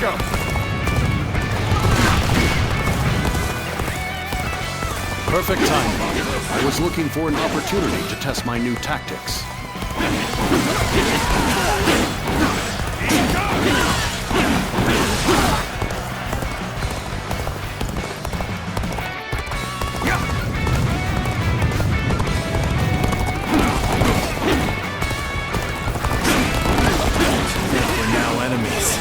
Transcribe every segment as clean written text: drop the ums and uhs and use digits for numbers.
go! Perfect time, Bob. I was looking for an opportunity to test my new tactics. We're now enemies.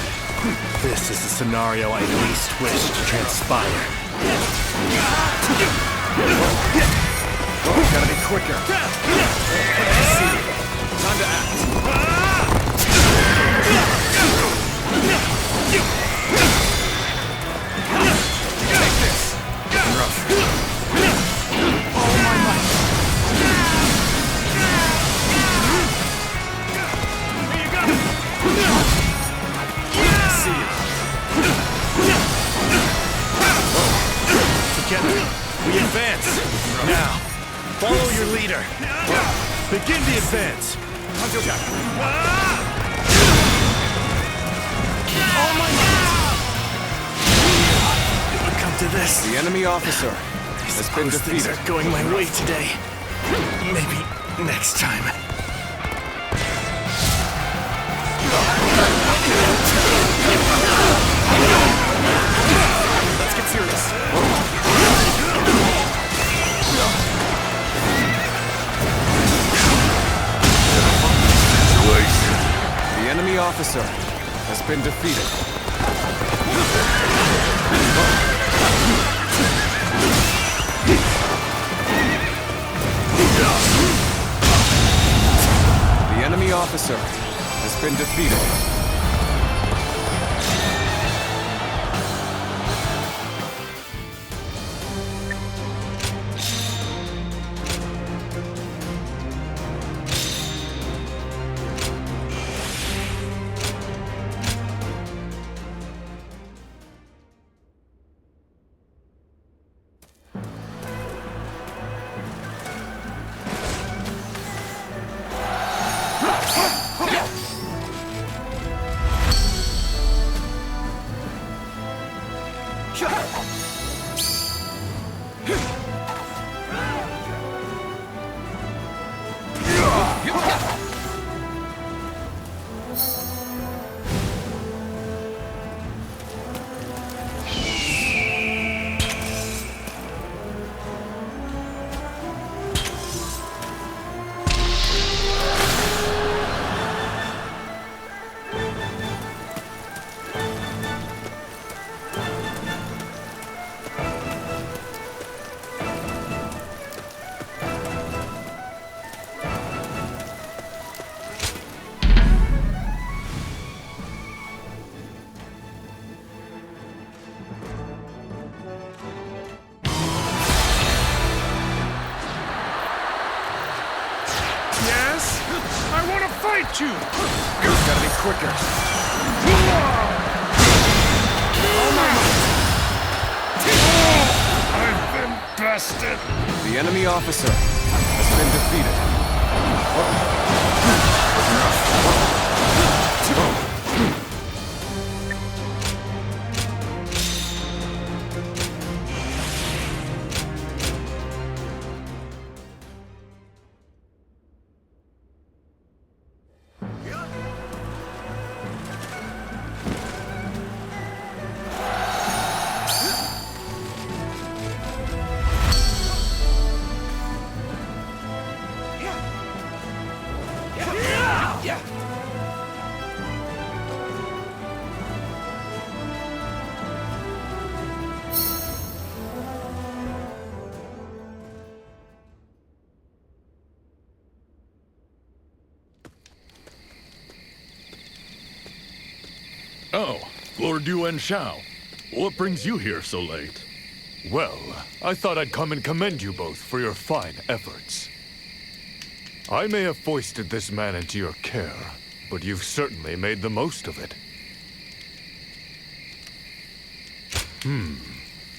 This is the scenario I least wish to transpire. Gotta be quicker. I see you. Time to act. Take this. Rough. All my might. Here you go. I see you. Together, we advance. Now, follow your leader. Begin the advance. All my might. It would come to this. The enemy officer has been defeated. Things are going my way today. Maybe next time. Let's get serious. The enemy officer has been defeated. The enemy officer has been defeated. You! Gotta be quicker. Oh my! I've been bested. The enemy officer has been defeated. Oh, Lord Yuan Shao. What brings you here so late? Well, I thought I'd come and commend you both for your fine efforts. I may have foisted this man into your care, but you've certainly made the most of it.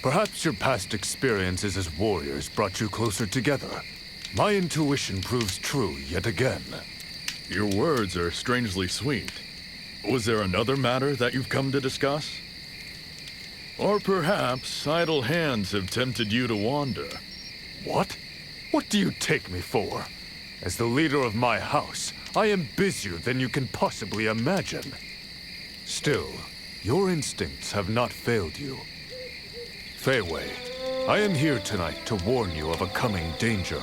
Perhaps your past experiences as warriors brought you closer together. My intuition proves true yet again. Your words are strangely sweet. Was there another matter that you've come to discuss? Or perhaps idle hands have tempted you to wander? What? What do you take me for? As the leader of my house, I am busier than you can possibly imagine. Still, your instincts have not failed you. Fei Wei, I am here tonight to warn you of a coming danger.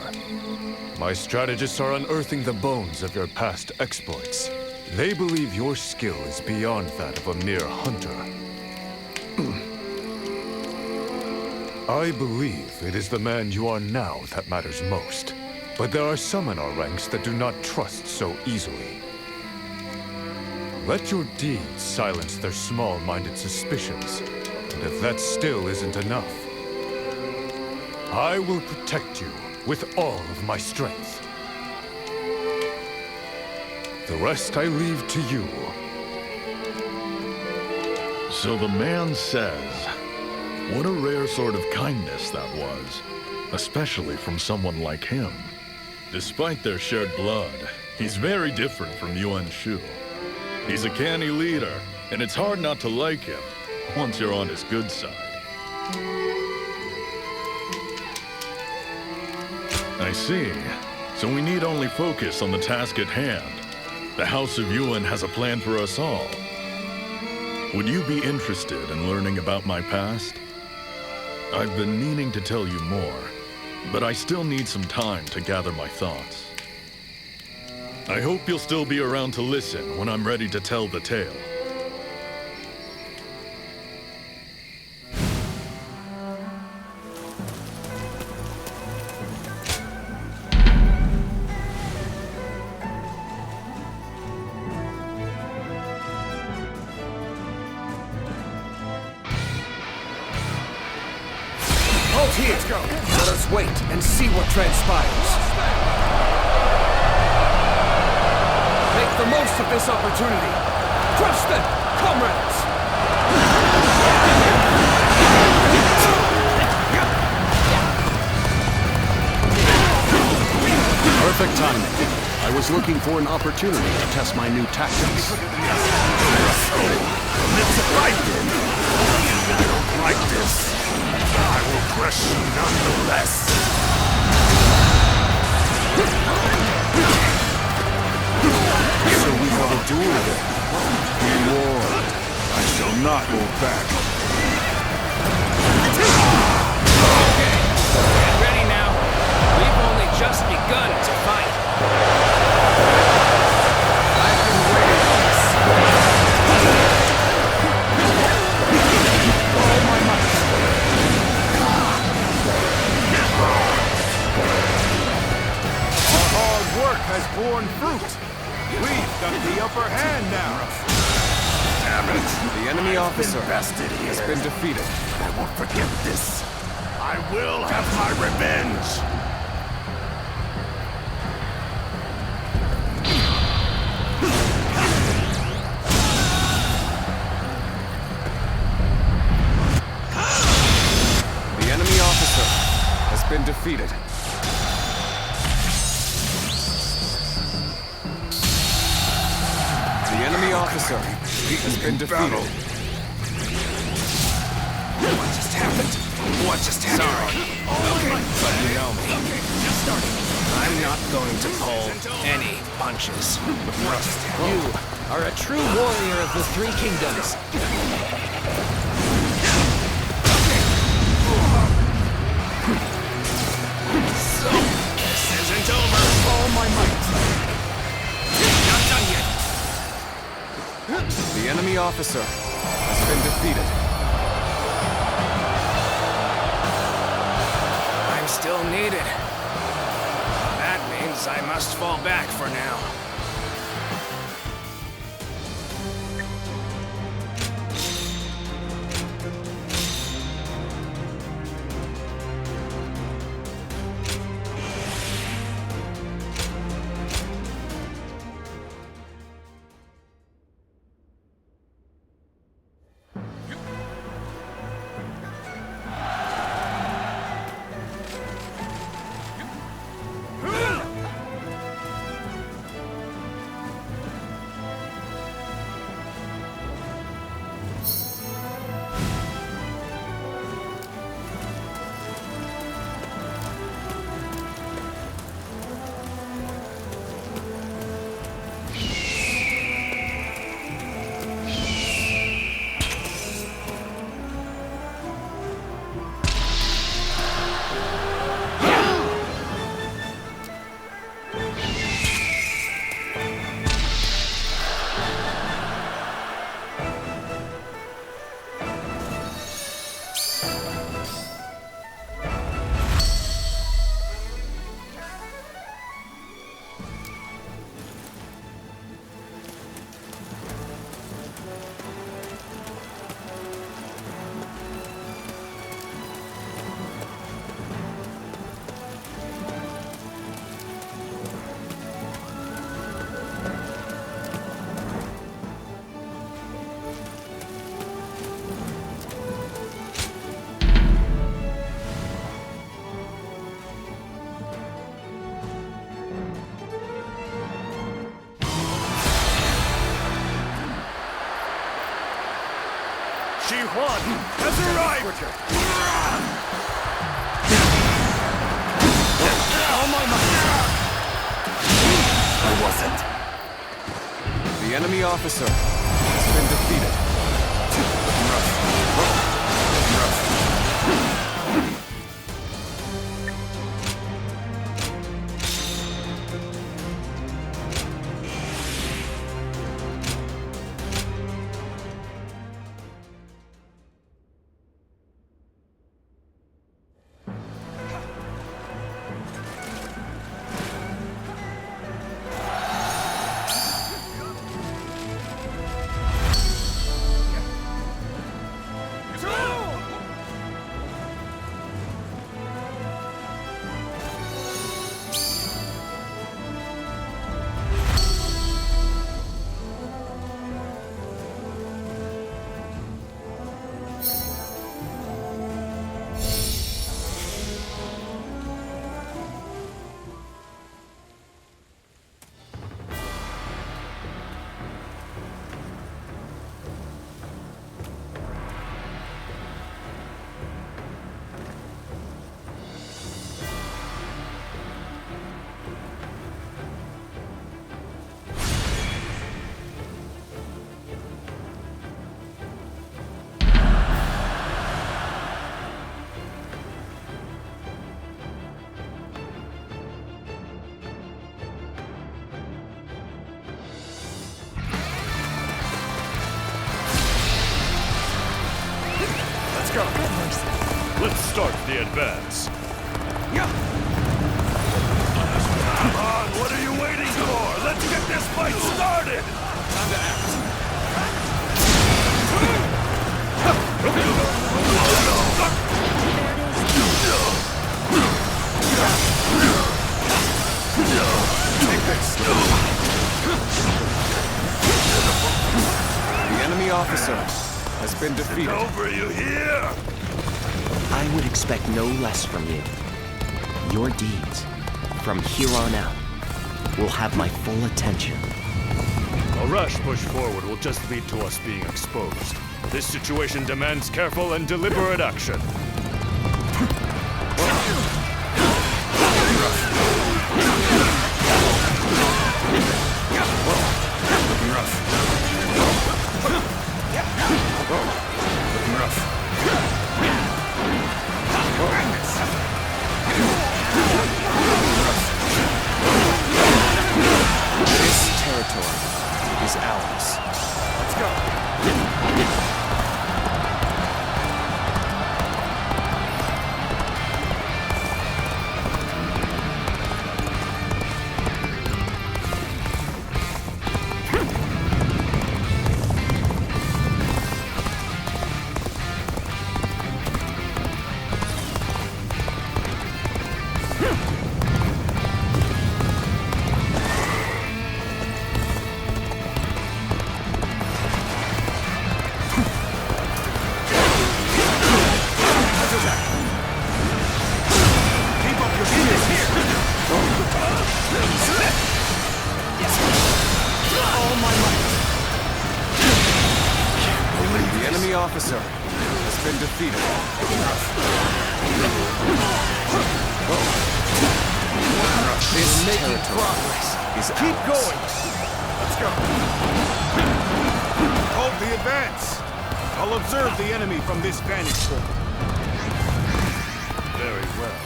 My strategists are unearthing the bones of your past exploits. They believe your skill is beyond that of a mere hunter. I believe it is the man you are now that matters most. But there are some in our ranks that do not trust so easily. Let your deeds silence their small-minded suspicions. And if that still isn't enough, I will protect you with all of my strength. The rest I leave to you. So the man says, what a rare sort of kindness that was, especially from someone like him. Despite their shared blood, he's very different from Yuan Shu. He's a canny leader, and it's hard not to like him once you're on his good side. I see. So we need only focus on the task at hand. The House of Yuan has a plan for us all. Would you be interested in learning about my past? I've been meaning to tell you more, but I still need some time to gather my thoughts. I hope you'll still be around to listen when I'm ready to tell the tale. Halt here! Let's go! Let us wait and see what transpires. Make the most of this opportunity. Crush them, comrades! Perfect timing. I was looking for an opportunity to test my new tactics. Let's fight! I don't like this. I will crush you nonetheless. So we have a duel then. Reward. I shall not hold back. Okay, get ready now. We've only just begun to fight. I've been waiting for this. All my might. Our hard work has borne fruit. We've got the upper hand now. Damn it. The enemy officer Invested here. has been defeated. I won't forgive this. I will have my revenge. The enemy officer has been defeated. The enemy officer has been defeated. What just happened? What just happened? Sorry. Okay, but you know me. I'm not going to pull any punches. You are a true warrior of the Three Kingdoms. So, this isn't over. All my might. Not done yet. The enemy officer has been defeated. I'm still needed. That means I must fall back for now. Yuan has arrived! All my might! I wasn't. The enemy officer has been defeated. Let's start the advance. Come on, what are you waiting for? Let's get this fight started! Time to act. The enemy officer has been defeated. Over, you hear? I would expect no less from you. Your deeds, from here on out, will have my full attention. A rash push forward will just lead to us being exposed. This situation demands careful and deliberate action. This territory is ours. Let's go. The enemy officer has been defeated. This territory is Keep ours. going! Let's go! Hold the advance! I'll observe the enemy from this vantage point. Very well.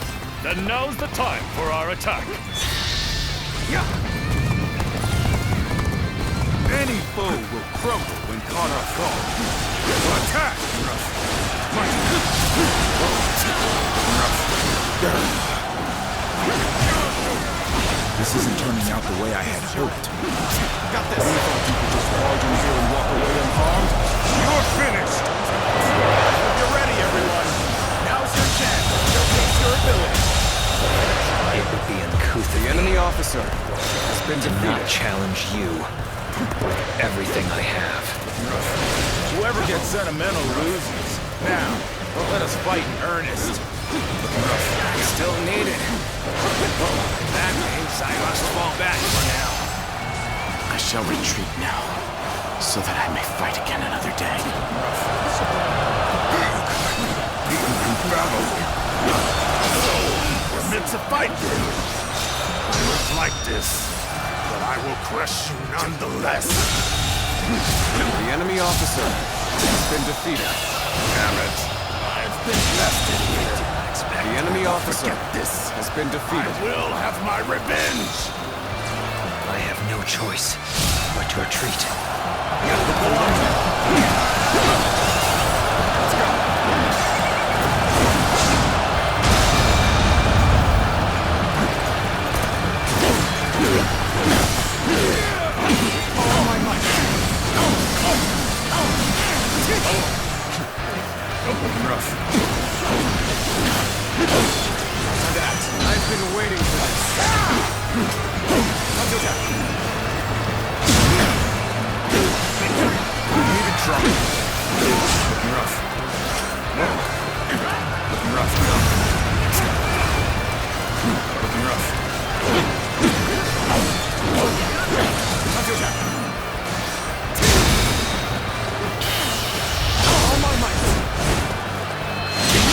Then now's the time for our attack. Any foe will crumble when caught off guard. Attack! This isn't turning out the way I had hoped. Got this! You thought you could just barge in here and walk away unharmed? You're finished! You're ready, everyone! Now's your chance to showcase your ability! It would be uncouth The enemy officer has been to not defeated. challenge you with everything I have. Whoever gets sentimental loses. Now, let us fight in earnest. Still needed. That means I must fall back for now. I shall retreat now. so that I may fight again another day. Beaten in battle. We're meant to fight. I look like this, but I will crush you nonetheless. The enemy officer has been defeated. Damn it. I've been bested here. The enemy officer Forget this. has been defeated. I will have my revenge. I have no choice but to retreat. I've been waiting for this. Needed trouble. Looking rough. Looking rough. Looking rough.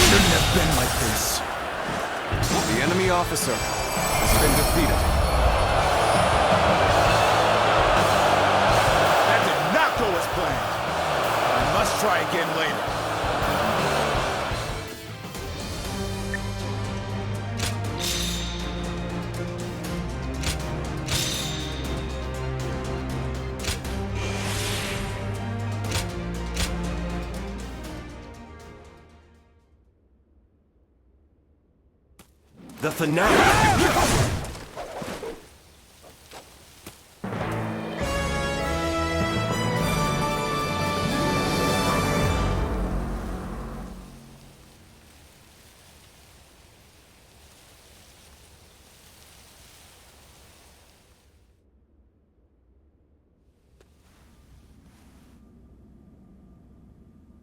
Shouldn't have been like this. The enemy officer has been defeated. That did not go as planned. I must try again later. The finale!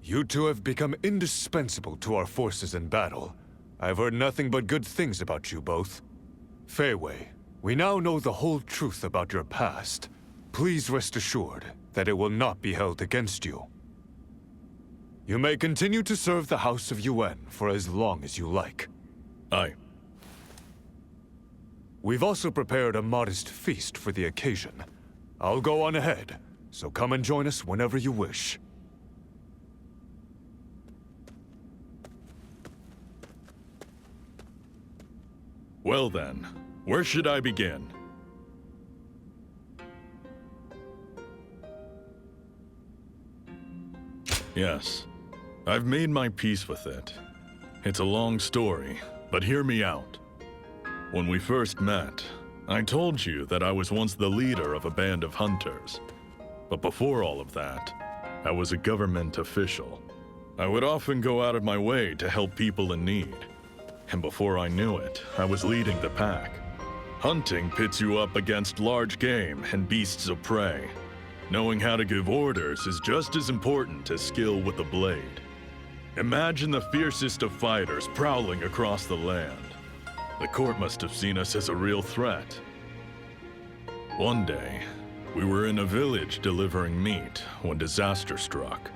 You two have become indispensable to our forces in battle. I've heard nothing but good things about you both. Fei Wei, we now know the whole truth about your past. Please rest assured that it will not be held against you. You may continue to serve the House of Yuan for as long as you like. Aye. We've also prepared a modest feast for the occasion. I'll go on ahead, so come and join us whenever you wish. Well then, where should I begin? Yes, I've made my peace with it. It's a long story, but hear me out. When we first met, I told you that I was once the leader of a band of hunters. But before all of that, I was a government official. I would often go out of my way to help people in need. And before I knew it, I was leading the pack. Hunting pits you up against large game and beasts of prey. Knowing how to give orders is just as important as skill with the blade. Imagine the fiercest of fighters prowling across the land. The court must have seen us as a real threat. One day, we were in a village delivering meat when disaster struck.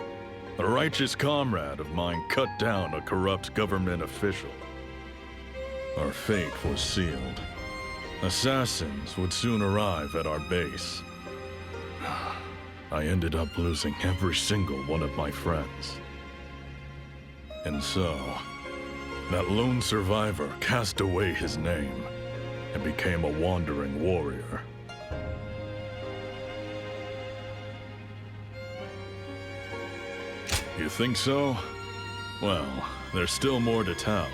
A righteous comrade of mine cut down a corrupt government official. Our fate was sealed. Assassins would soon arrive at our base. I ended up losing every single one of my friends. And so, that lone survivor cast away his name and became a wandering warrior. You think so? Well, there's still more to tell.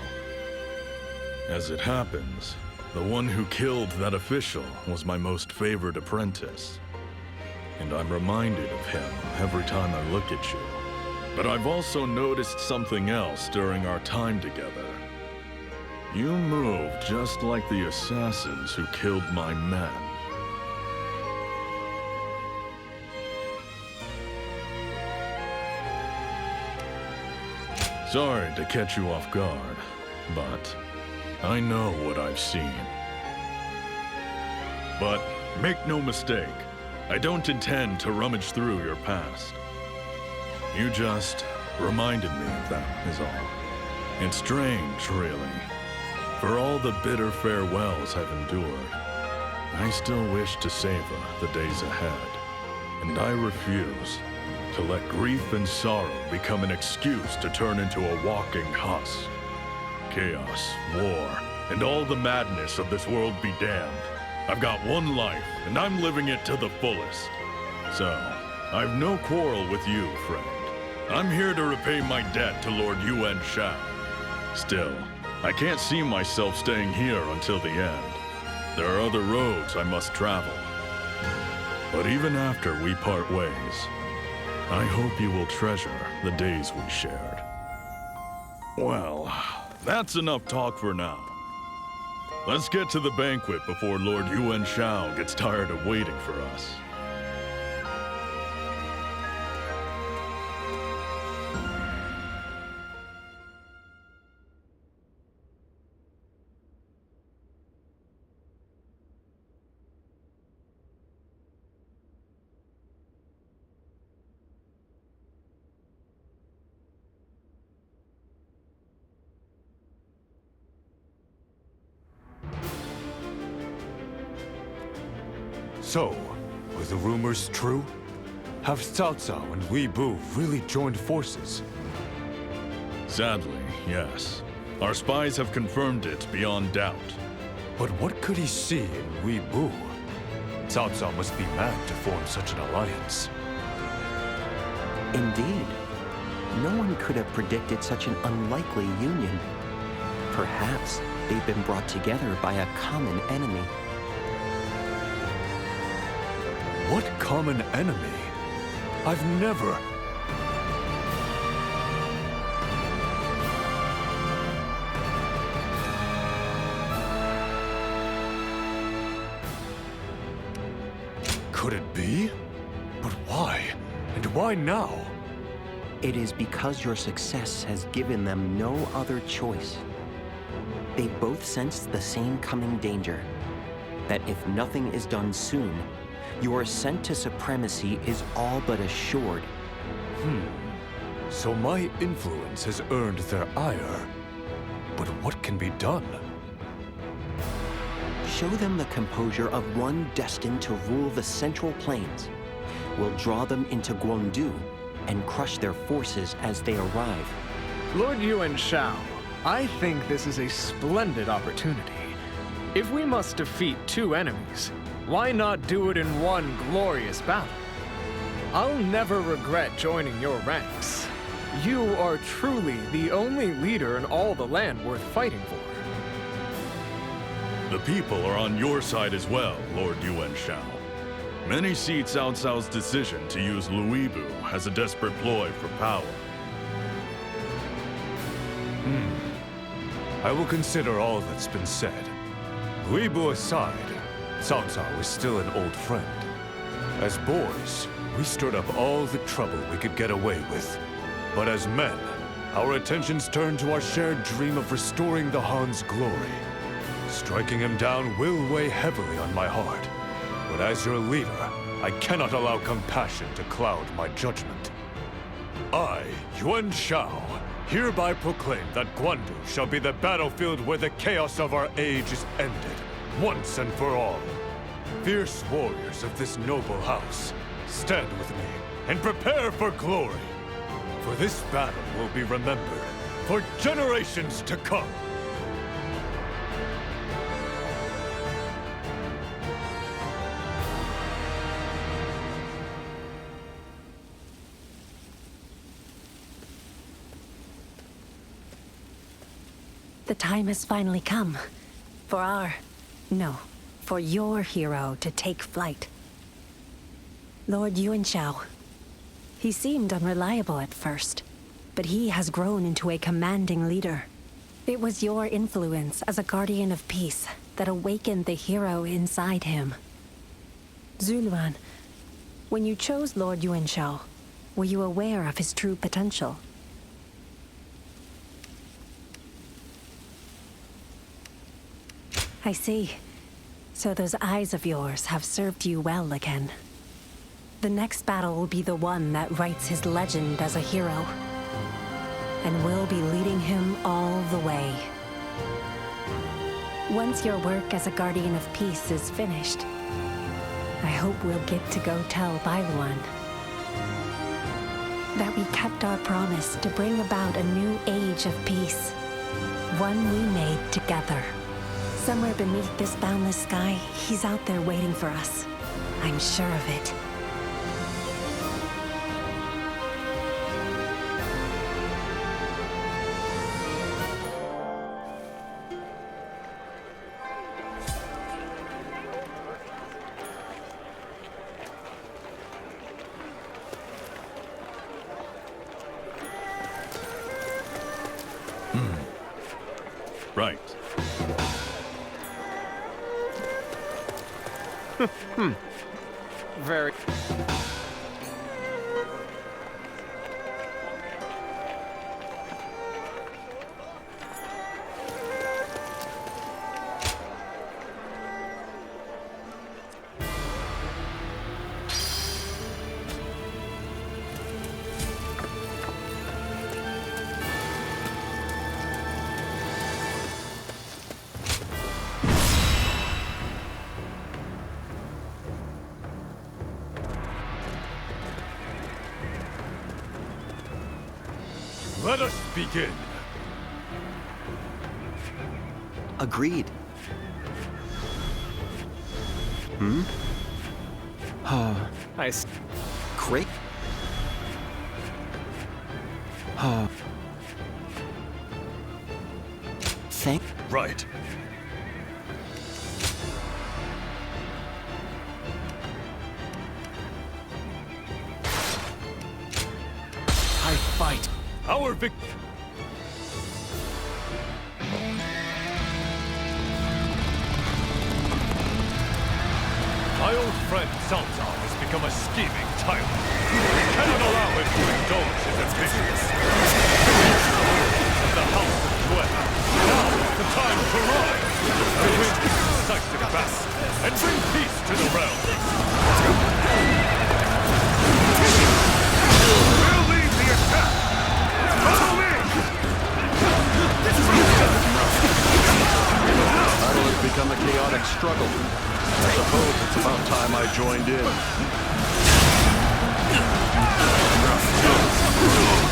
As it happens, the one who killed that official was my most favored apprentice. And I'm reminded of him every time I look at you. But I've also noticed something else during our time together. You move just like the assassins who killed my men. Sorry to catch you off guard, but I know what I've seen. But make no mistake, I don't intend to rummage through your past. You just reminded me of that, is all. It's strange, really. For all the bitter farewells I've endured, I still wish to savor the days ahead. And I refuse to let grief and sorrow become an excuse to turn into a walking husk. Chaos, war, and all the madness of this world be damned. I've got one life, and I'm living it to the fullest. So, I've no quarrel with you, friend. I'm here to repay my debt to Lord Yuan Shao. Still, I can't see myself staying here until the end. There are other roads I must travel. But even after we part ways, I hope you will treasure the days we shared. Well, that's enough talk for now. Let's get to the banquet before Lord Yuan Shao gets tired of waiting for us. So, were the rumors true? Have Cao Cao and Wei Bu really joined forces? Sadly, yes. Our spies have confirmed it beyond doubt. But what could he see in Wei Bu? Cao Cao must be mad to form such an alliance. Indeed. No one could have predicted such an unlikely union. Perhaps they've been brought together by a common enemy. What common enemy? I've never... Could it be? But why? And why now? It is because your success has given them no other choice. They both sense the same coming danger, that if nothing is done soon, your ascent to supremacy is all but assured. So my influence has earned their ire. But what can be done? Show them the composure of one destined to rule the Central Plains. We'll draw them into Guangdu and crush their forces as they arrive. Lord Yuan Shao, I think this is a splendid opportunity. If we must defeat two enemies, why not do it in one glorious battle? I'll never regret joining your ranks. You are truly the only leader in all the land worth fighting for. The people are on your side as well, Lord Yuan Shao. Many see Cao Cao's decision to use Luibu as a desperate ploy for power. I will consider all that's been said. Wei Bu aside, Cao Cao is still an old friend. As boys, we stirred up all the trouble we could get away with. But as men, our attentions turned to our shared dream of restoring the Han's glory. Striking him down will weigh heavily on my heart. But as your leader, I cannot allow compassion to cloud my judgment. I, Yuan Shao, hereby proclaim that Guandu shall be the battlefield where the chaos of our age is ended, once and for all. Fierce warriors of this noble house, stand with me and prepare for glory. For this battle will be remembered for generations to come. The time has finally come. For your hero to take flight. Lord Yuan Shao. He seemed unreliable at first, but he has grown into a commanding leader. It was your influence as a guardian of peace that awakened the hero inside him. Zuluan, when you chose Lord Yuan Shao, were you aware of his true potential? I see. So those eyes of yours have served you well again. The next battle will be the one that writes his legend as a hero. And we'll be leading him all the way. Once your work as a guardian of peace is finished, I hope we'll get to go tell Bailuan that we kept our promise to bring about a new age of peace. One we made together. Somewhere beneath this boundless sky, he's out there waiting for us. I'm sure of it. Right. Very. Let us begin. Agreed. Great. Thank. Right. I fight. Our My old friend Salzar has become a scheming tyrant. We cannot allow him to indulge his ambitions. Of the House of Yuan. Now is the time to rise. To win this decisive battle and bring peace to the realm. We'll lead the attack. Follow me. Battle has become a chaotic struggle. I suppose it's about time I joined in.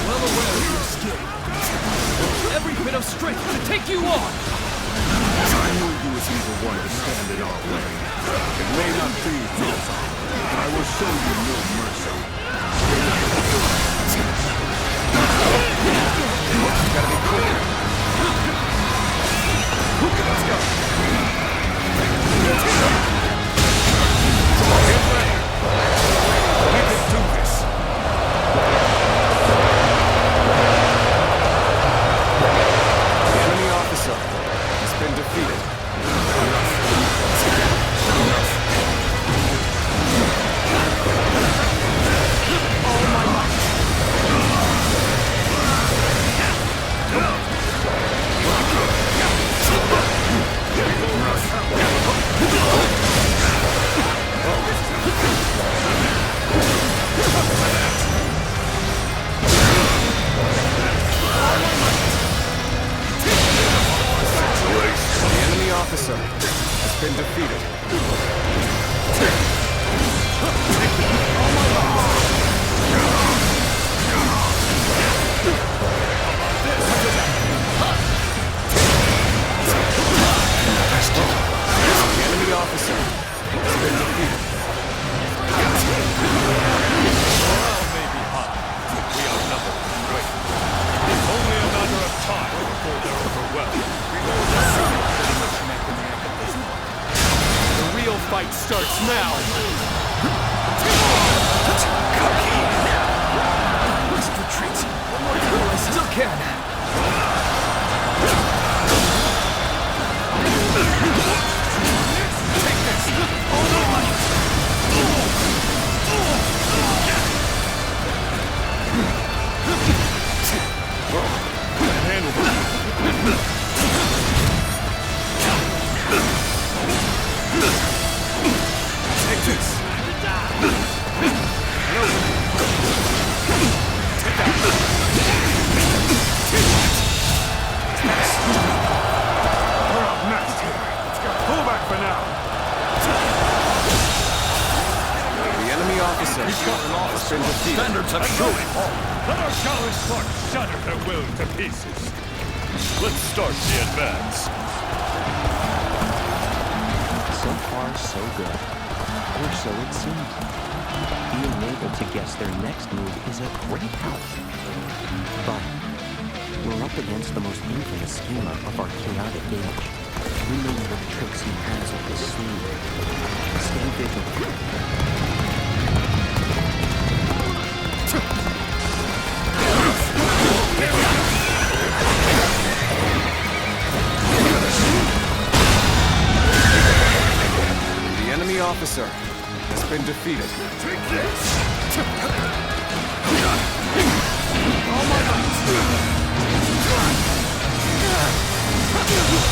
Well aware of your skill. Every bit of strength to take you on. I knew you was evil one to stand in our way. It may not be this, but I will show you no mercy. Gotta be quick. Let's go. We can do this. The enemy officer has been defeated. All my might. He's got an officer. Standards have truly fallen. Let our Shao's sparks shatter their will to pieces. Let's start the advance. So far, so good. Or so it seems. Being able to guess their next move is a great help. But we're up against the most infamous schemer of our chaotic age. We know the tricks he has up his sleeve. Stay vigilant. The enemy officer has been defeated. Take this!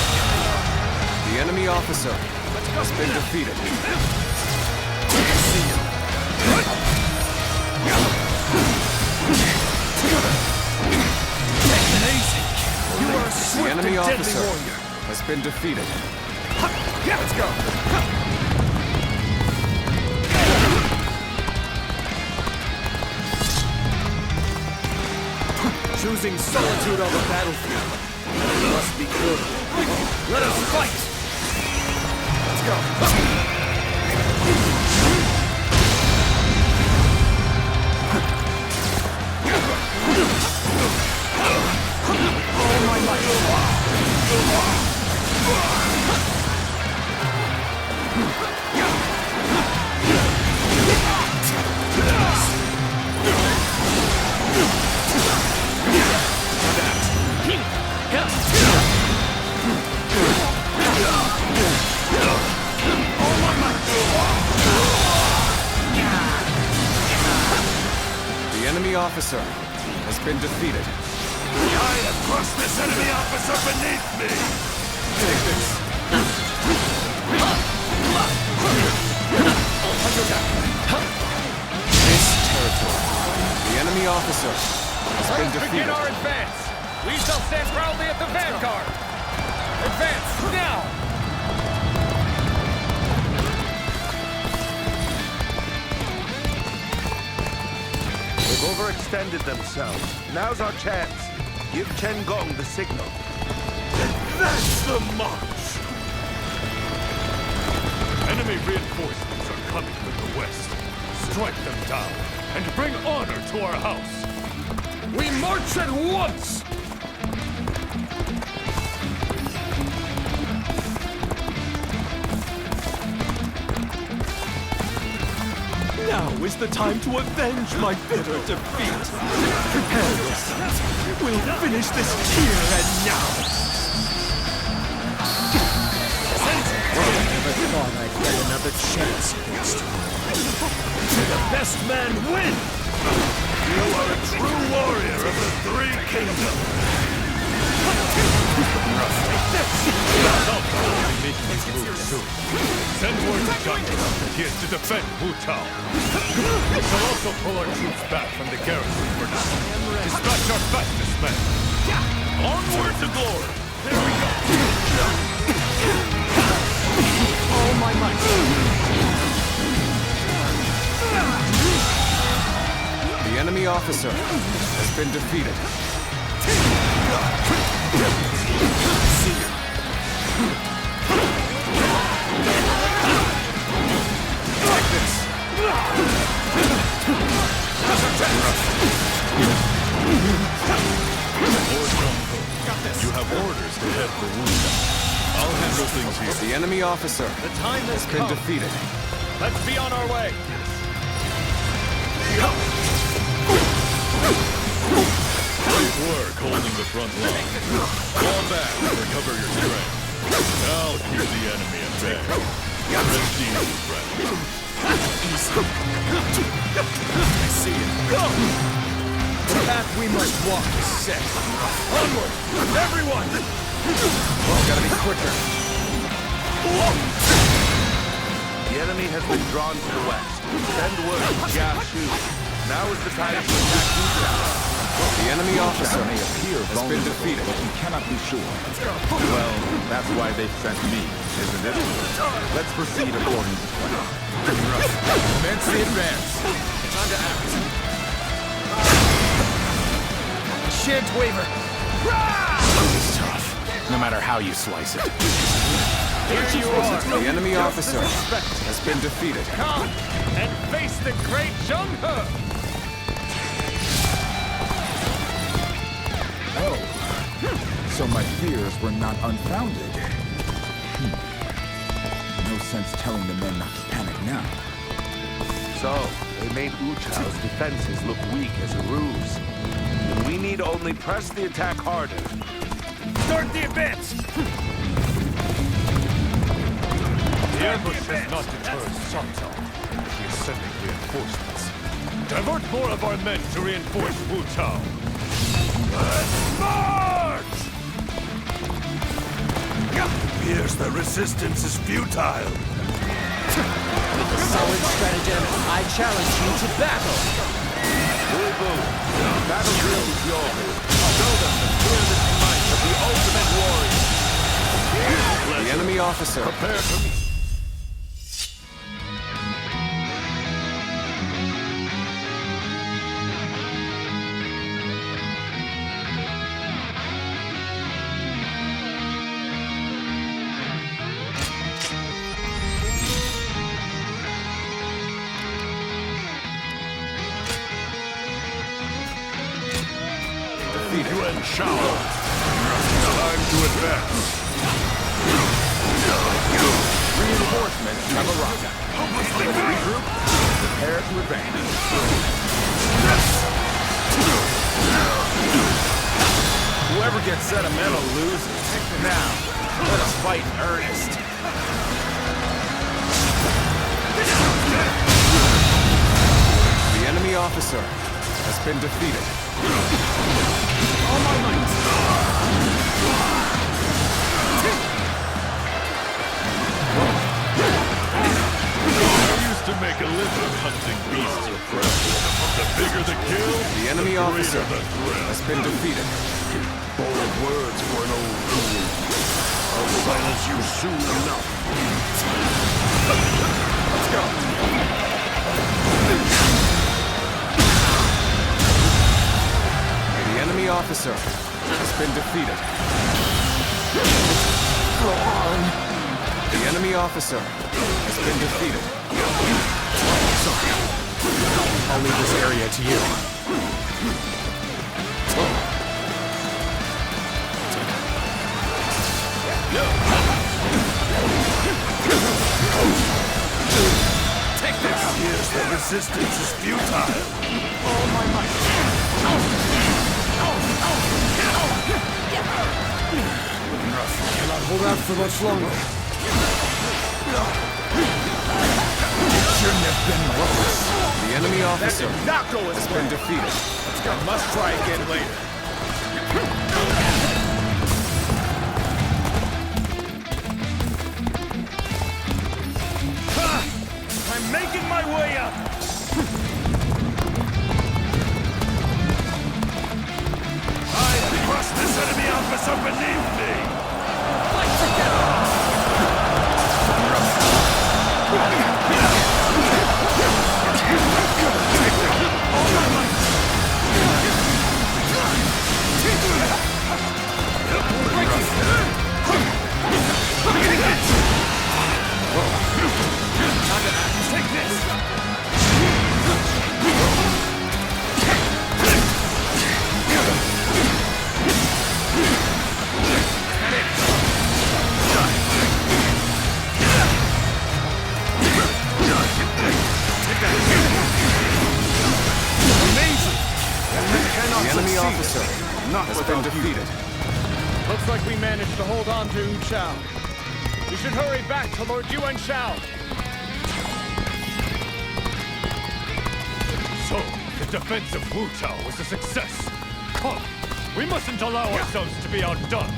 The enemy officer has been defeated. You are a The swift enemy and deadly officer warrior. has been defeated. Let's go! Choosing solitude on the battlefield must be good. Let us fight! Let's go! The enemy officer has been defeated. I have crushed this enemy officer beneath me! Take this. This territory. The enemy officer has been defeated. Begin our advance! We shall stand proudly at the vanguard! Advance now! They've overextended themselves. Now's our chance. Give Chen Gong the signal. That's the march! Enemy reinforcements are coming from the west. Strike them down, and bring honor to our house! We march at once! Now is the time to avenge my bitter defeat. Prepare yourselves. We'll finish this here and now. I never thought I'd get another chance against you. May the best man win! You are a true warrior of the Three Kingdoms! Send word to Zhang that he is to defend Wu Tao. We shall also pull our troops back from the garrison for now. Dispatch our fastest men. Onward to glory! There we go! All my might. The enemy officer has been defeated. Take this. You have orders to head for Wu Tao. I'll handle things here. The enemy officer The time has has been come. defeated. Let's be on our way. Great work holding the front line. Fall back and recover your strength. Now hear the enemy at bay. Rest easy, friend. I see it. Go! The path we must walk is set. Onward! Everyone! Gotta be quicker. The enemy has been drawn to the west. Send word to Jia Shu. Now is the time to attack Wu Tao. The enemy officer may appear has been vulnerable, defeated. but we cannot be sure. Well, that's why they sent me, isn't it? Let's proceed according to plan. Commence the advance. shan't waver. It's tough, no matter how you slice it. Here you are. The enemy officer has been defeated. Come and face the great Zheng He. So my fears were not unfounded. No sense telling the men not to panic now. So, they made Wu Chao's defenses look weak as a ruse. And we need only press the attack harder. Start the advance! The ambush has not deterred Shao. He is sending reinforcements. Divert more of our men to reinforce Wu Chao. Let's march! Fears the resistance is futile. With a solid stratagem, I challenge you to battle. Wu, the battlefield is yours. Show them the fearless might of the ultimate warrior. The enemy officer Prepare to meet. Yuan Shao. Time to advance. Reinforcements have arrived. Regroup. Prepare to advance. Whoever gets sentimental loses. Now, let us fight in earnest. The enemy officer has been defeated. All my might. I used to make a living hunting beasts of prey. The bigger the kill, The enemy officer greater the thrill. has been defeated. Bold words for an old fool. I'll silence you soon enough. Let's go. The enemy officer has been defeated. Go on. The enemy officer has been defeated. Sorry. I'll leave this area to you. Take this! Here's the resistance is futile. All my might. Cannot hold out for much longer. Shouldn't have been worse. The enemy officer Not go has as been well. defeated. I must try again later. I'm making my way up! I have crushed this enemy officer beneath me! Fight together! Take this! The enemy officer has been defeated. Looks like we managed to hold on to Wu Chao. We should hurry back to Lord Yuan Shao. So, the defense of Wu Chao was a success. Come, we mustn't allow ourselves to be outdone.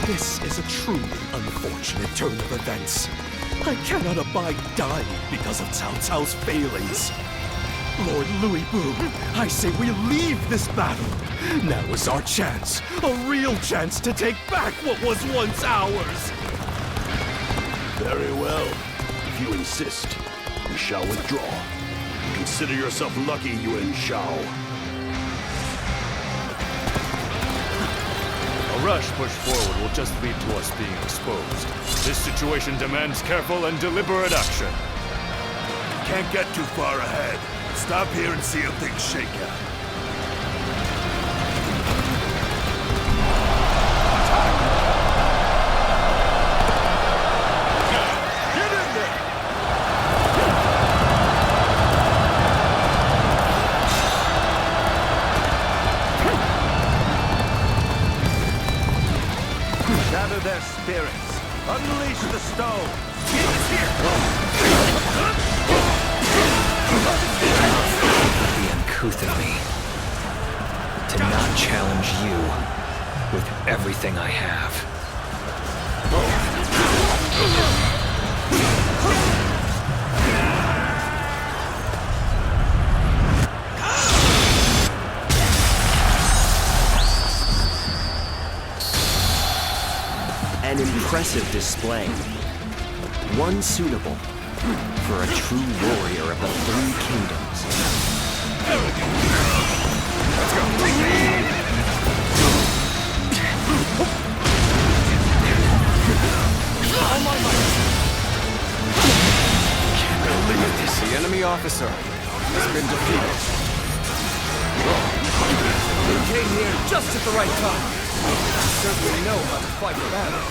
This is a truly unfortunate turn of events. I cannot abide dying because of Cao Cao's failings. Lord Louis Bu, I say we leave this battle. Now is our chance, a real chance to take back what was once ours. Very well. If you insist, we shall withdraw. Do Consider yourself lucky, Yuan Shao. A rash push forward will just lead to us being exposed. This situation demands careful and deliberate action. Can't get too far ahead. Stop here and see how things shake out. Gather their spirits. Unleash the stone. The uncouth of me to not challenge you with everything I have. An impressive display. One suitable for a true warrior of the Three Kingdoms. Let's go. Can't believe this. The enemy officer has been defeated. You came here just at the right time. You certainly know how to fight a battle.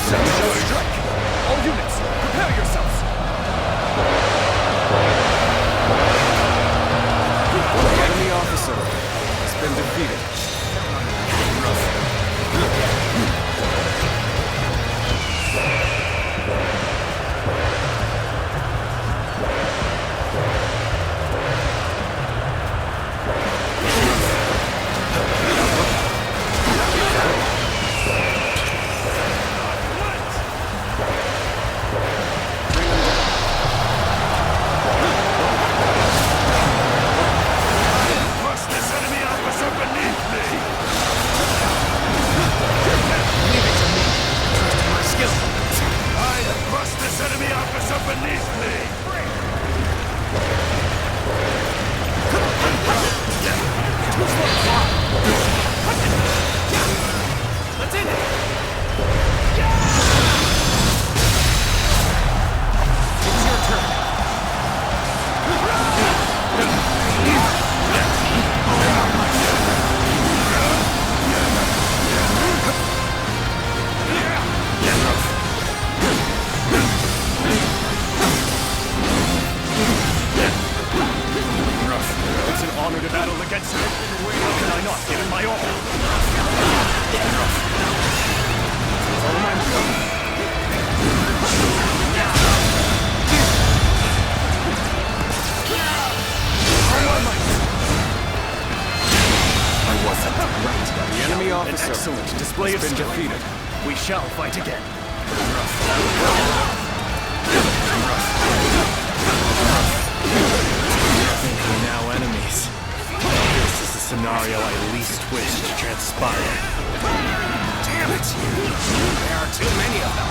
Shao strike! All units, prepare yourselves! The enemy officer has been defeated. Excellent display of skill. Defeated. We shall fight again. We're now enemies. This is the scenario I least wish to transpire. Damn it! There are too many of them.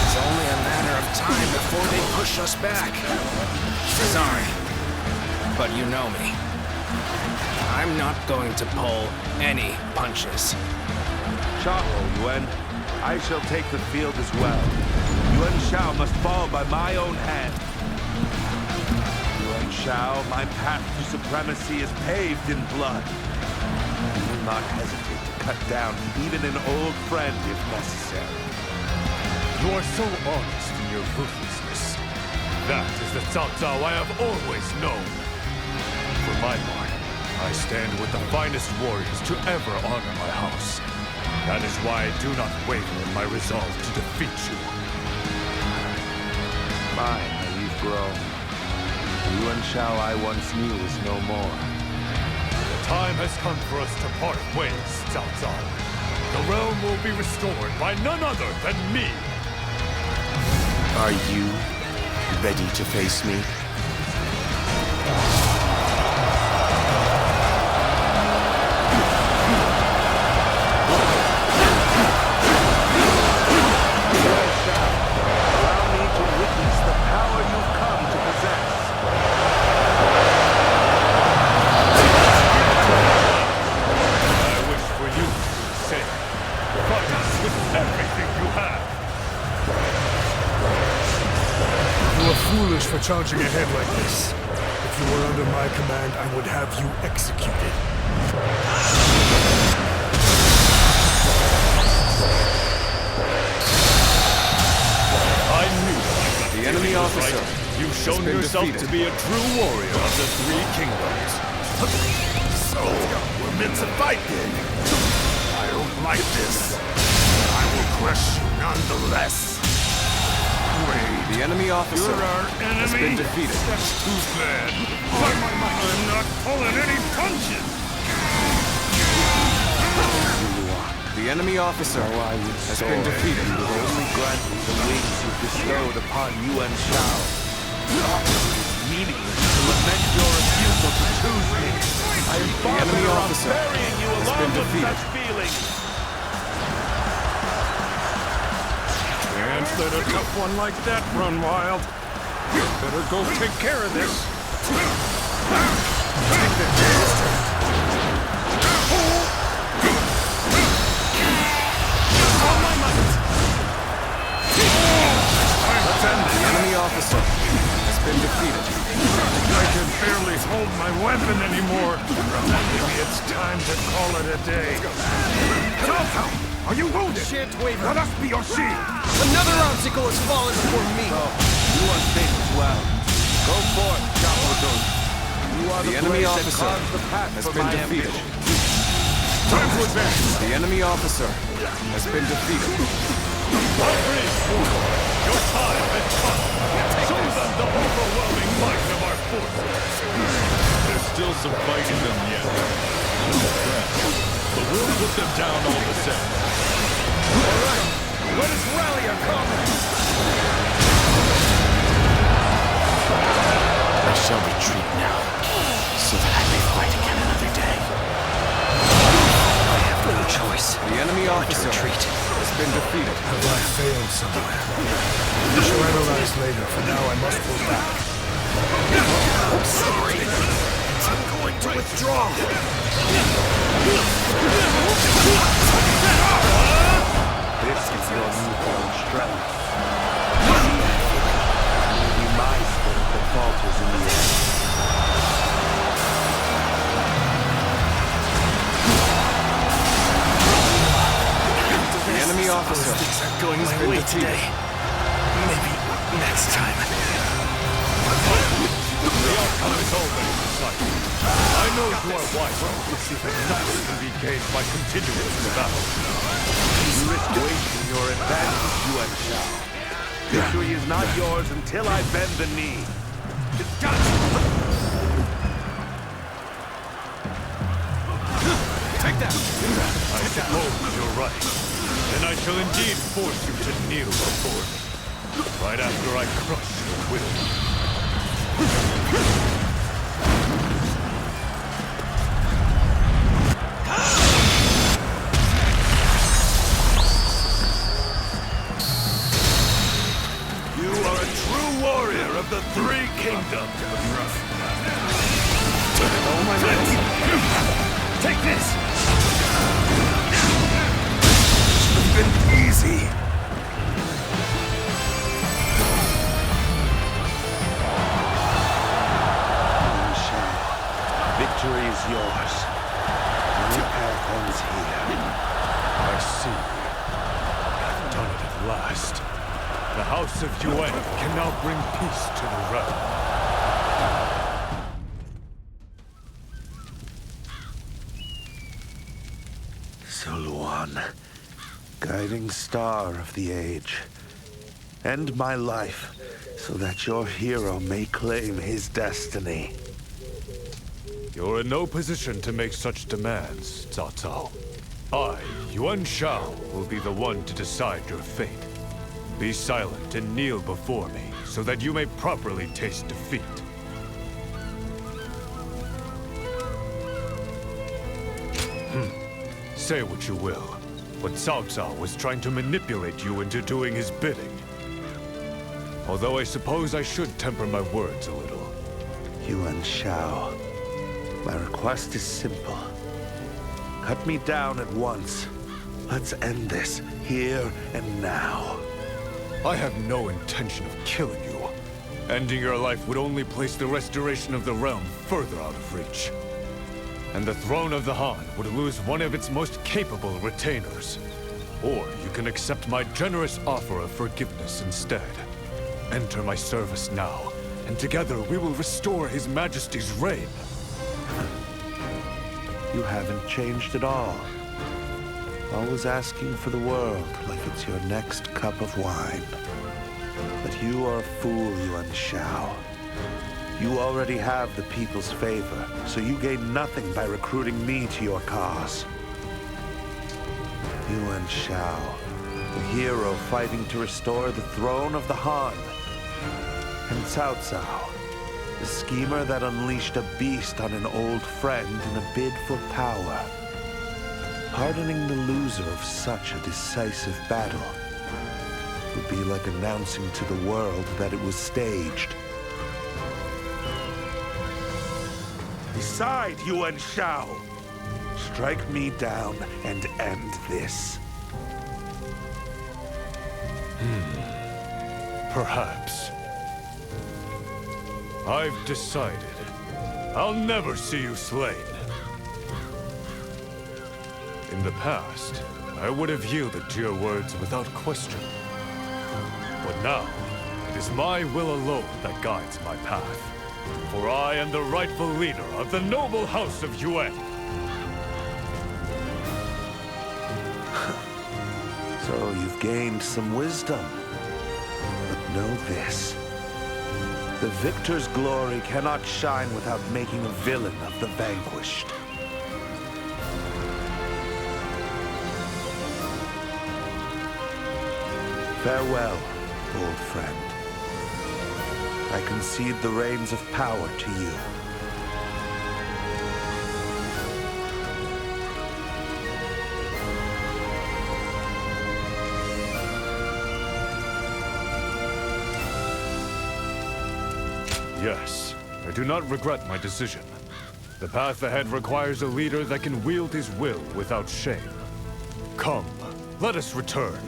It's only a matter of time before they push us back. Sorry, but you know me. I'm not going to pull any punches. Shao, Yuan, I shall take the field as well. Yuan Shao must fall by my own hand. Yuan Shao, my path to supremacy is paved in blood. I will not hesitate to cut down even an old friend if necessary. You are so honest in your ruthlessness. That is the Cao Cao I have always known. For my part, I stand with the finest warriors to ever honor my house. That is why I do not waver in my resolve to defeat you. My naive grown. The Yuan Shao I once knew is no more. The time has come for us to part ways, Cao Cao. The realm will be restored by none other than me. Are you ready to face me? everything you have. You are foolish for charging ahead like this. If you were under my command, I would have you executed. I knew The enemy officer. right. You've shown yourself to be a true warrior of the Three Kingdoms. So, we're meant to fight then. I don't like this. I will crush you nonetheless. Wait, The enemy officer you're our has enemy? been defeated. That's too bad. I'm not pulling any punches. The enemy officer has been defeated. You would only grant me the wings you bestowed upon Yuan Shao. It is meaningless to lament your refusal to choose me. I am far enemy better off officer burying you has alone been with defeated. such feelings. Can't let a tough one like that run wild. Better go take care of this. Take this. The enemy officer has been defeated. I can barely hold my weapon anymore. Maybe it's time to call it a day. Shao, are you wounded? Shan't waver. Let us be your shield. Another obstacle has fallen before me. You are safe as well. Go forth, Shao. You are The the enemy blade that officer carves the path has for been my defeated. ambition. Time to advance. The enemy officer has been defeated. Your time has come. Show them the overwhelming might of our forces. There's still some fight in them yet. But we'll put them down all the same. All right, let us rally our comrades. I shall retreat now, so that I may fight again another day. I have no choice. The enemy officer has been defeated. Have I failed somewhere? We shall analyze later. For now, I must pull back. I'm sorry. I'm going to withdraw. This is your newfound strength. It will be my spirit that falters in the end. The enemy officer Going has my been way defeated. today. Maybe next time. The outcome is already decided. I know you are wise enough to see that nothing can be gained by continuing the battle. You risk wasting your advantage, Yuan Shao. Victory is not yours until I bend the knee. Take that! I suppose you're right. Then I shall indeed force you to kneel before me. Right after I crush your will. You are a true warrior of the Three Kingdoms. Oh my God. Take this. It's been easy. Yuan Shao, victory is yours. Your path ends here. I see. I've done it at last. The House of Yuan can now bring peace to the realm. So Yuan, guiding star of the age, end my life so that your hero may claim his destiny. You're in no position to make such demands, Cao Cao. I, Yuan Shao, will be the one to decide your fate. Be silent and kneel before me, so that you may properly taste defeat. Say what you will, but Cao Cao was trying to manipulate you into doing his bidding. Although I suppose I should temper my words a little. Yuan Shao, my request is simple. Cut me down at once, Let's end this here and now. I have no intention of killing you. Ending your life would only place the restoration of the realm further out of reach. And the throne of the Han would lose one of its most capable retainers. Or you can accept my generous offer of forgiveness instead. Enter my service now, and together we will restore His Majesty's reign. You haven't changed at all. Always asking for the world like it's your next cup of wine. But you are a fool, Yuan Shao. You already have the people's favor, so you gain nothing by recruiting me to your cause. Yuan Shao, the hero fighting to restore the throne of the Han. And Cao Cao, the schemer that unleashed a beast on an old friend in a bid for power. Pardoning the loser of such a decisive battle would be like announcing to the world that it was staged. Decide, Yuan Shao! Strike me down and end this. Perhaps. I've decided. I'll never see you slain. In the past, I would have yielded to your words without question. But now, it is my will alone that guides my path. For I am the rightful leader of the noble house of Yuan. So you've gained some wisdom. But know this. The victor's glory cannot shine without making a villain of the vanquished. Farewell, old friend. I concede the reins of power to you. Yes, I do not regret my decision. The path ahead requires a leader that can wield his will without shame. Come, let us return.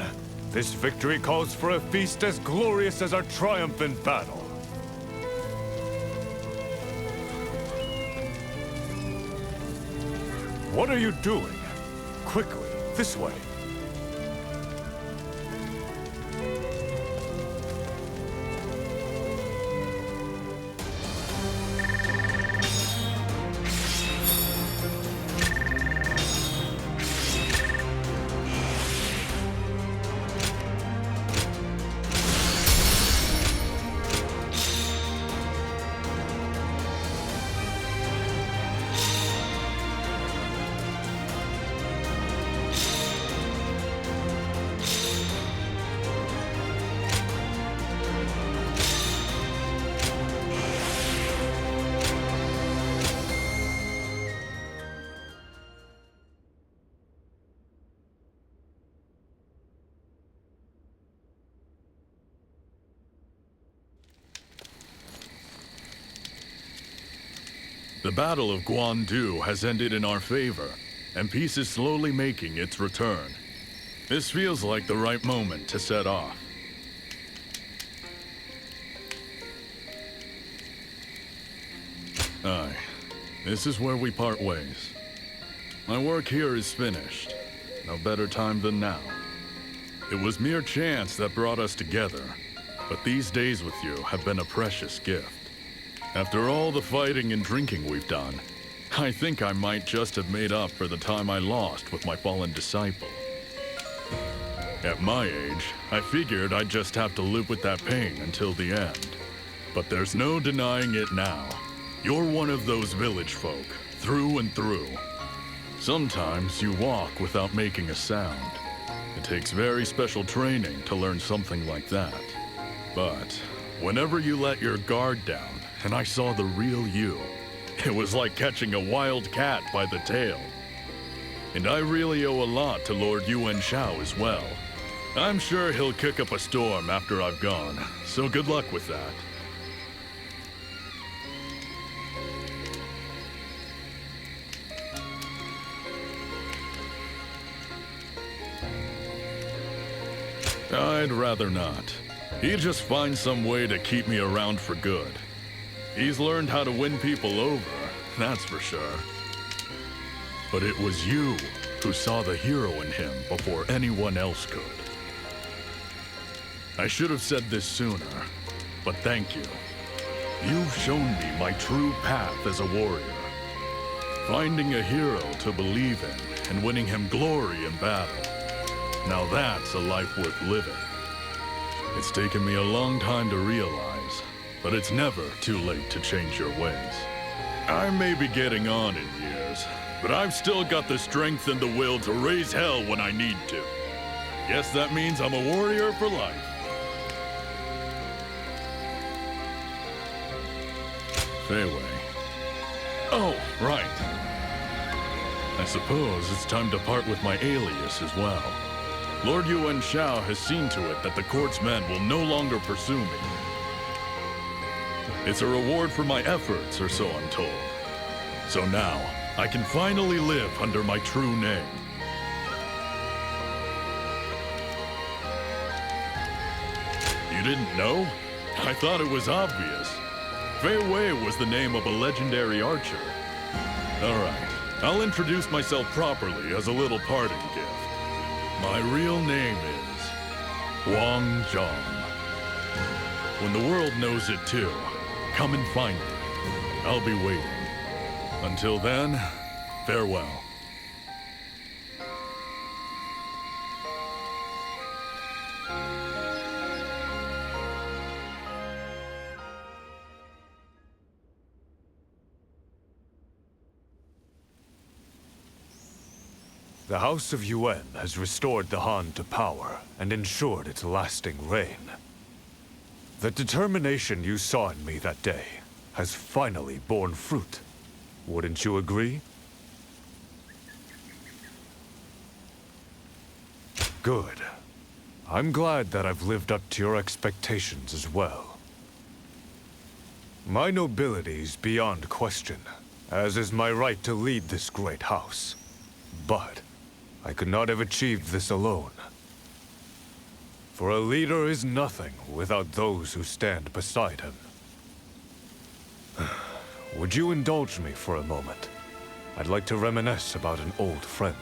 This victory calls for a feast as glorious as our triumph in battle. What are you doing? Quickly, this way. The Battle of Guandu has ended in our favor, and peace is slowly making its return. This feels like the right moment to set off. Aye, this is where we part ways. My work here is finished. No better time than now. It was mere chance that brought us together, but these days with you have been a precious gift. After all the fighting and drinking we've done, I think I might just have made up for the time I lost with my fallen disciple. At my age, I figured I'd just have to live with that pain until the end. But there's no denying it now. You're one of those village folk, through and through. Sometimes you walk without making a sound. It takes very special training to learn something like that. But whenever you let your guard down, and I saw the real you, it was like catching a wild cat by the tail. And I really owe a lot to Lord Yuan Shao as well. I'm sure he'll kick up a storm after I've gone, so good luck with that. I'd rather not. He'd just find some way to keep me around for good. He's learned how to win people over, that's for sure. But it was you who saw the hero in him before anyone else could. I should have said this sooner, but thank you. You've shown me my true path as a warrior. Finding a hero to believe in and winning him glory in battle. Now that's a life worth living. It's taken me a long time to realize, but it's never too late to change your ways. I may be getting on in years, but I've still got the strength and the will to raise hell when I need to. Guess that means I'm a warrior for life. Fei Wei. Oh, right. I suppose it's time to part with my alias as well. Lord Yuan Shao has seen to it that the court's men will no longer pursue me. It's a reward for my efforts, or so I'm told. So now, I can finally live under my true name. You didn't know? I thought it was obvious. Fei Wei was the name of a legendary archer. All right, I'll introduce myself properly as a little parting gift. My real name is Wang Zhang. When the world knows it too, come and find me. I'll be waiting. Until then, farewell. The House of Yuan has restored the Han to power and ensured its lasting reign. The determination you saw in me that day has finally borne fruit. Wouldn't you agree? Good. I'm glad that I've lived up to your expectations as well. My nobility is beyond question, as is my right to lead this great house. But I could not have achieved this alone. For a leader is nothing without those who stand beside him. Would you indulge me for a moment? I'd like to reminisce about an old friend.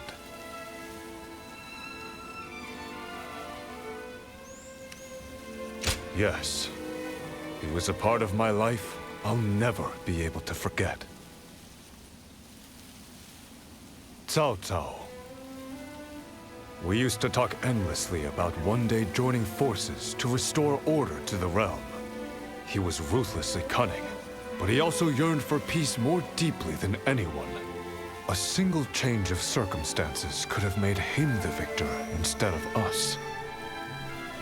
Yes, he was a part of my life I'll never be able to forget. Cao Cao. We used to talk endlessly about one day joining forces to restore order to the realm. He was ruthlessly cunning, but he also yearned for peace more deeply than anyone. A single change of circumstances could have made him the victor instead of us.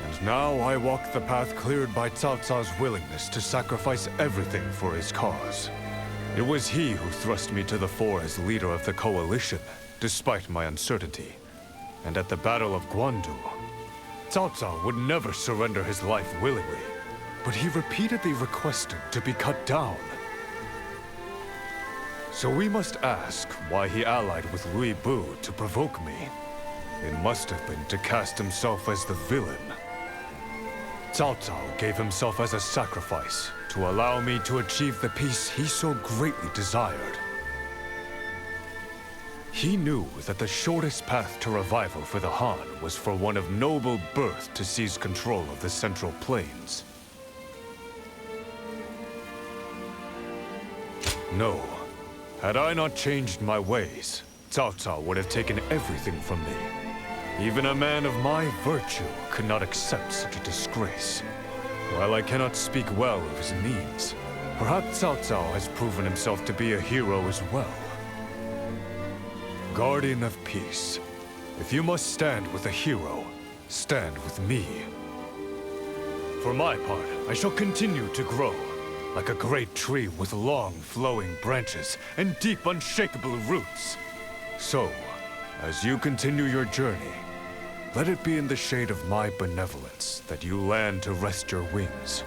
And now I walk the path cleared by Cao Cao's willingness to sacrifice everything for his cause. It was he who thrust me to the fore as leader of the coalition, despite my uncertainty. And at the Battle of Guandu, Cao Cao would never surrender his life willingly, but he repeatedly requested to be cut down. So we must ask why he allied with Louis Bu to provoke me. It must have been to cast himself as the villain. Cao Cao gave himself as a sacrifice to allow me to achieve the peace he so greatly desired. He knew that the shortest path to revival for the Han was for one of noble birth to seize control of the Central Plains. No. Had I not changed my ways, Cao Cao would have taken everything from me. Even a man of my virtue could not accept such a disgrace. While I cannot speak well of his means, perhaps Cao Cao has proven himself to be a hero as well. Guardian of Peace, if you must stand with a hero, stand with me. For my part, I shall continue to grow, like a great tree with long, flowing branches and deep, unshakable roots. So, as you continue your journey, let it be in the shade of my benevolence that you land to rest your wings.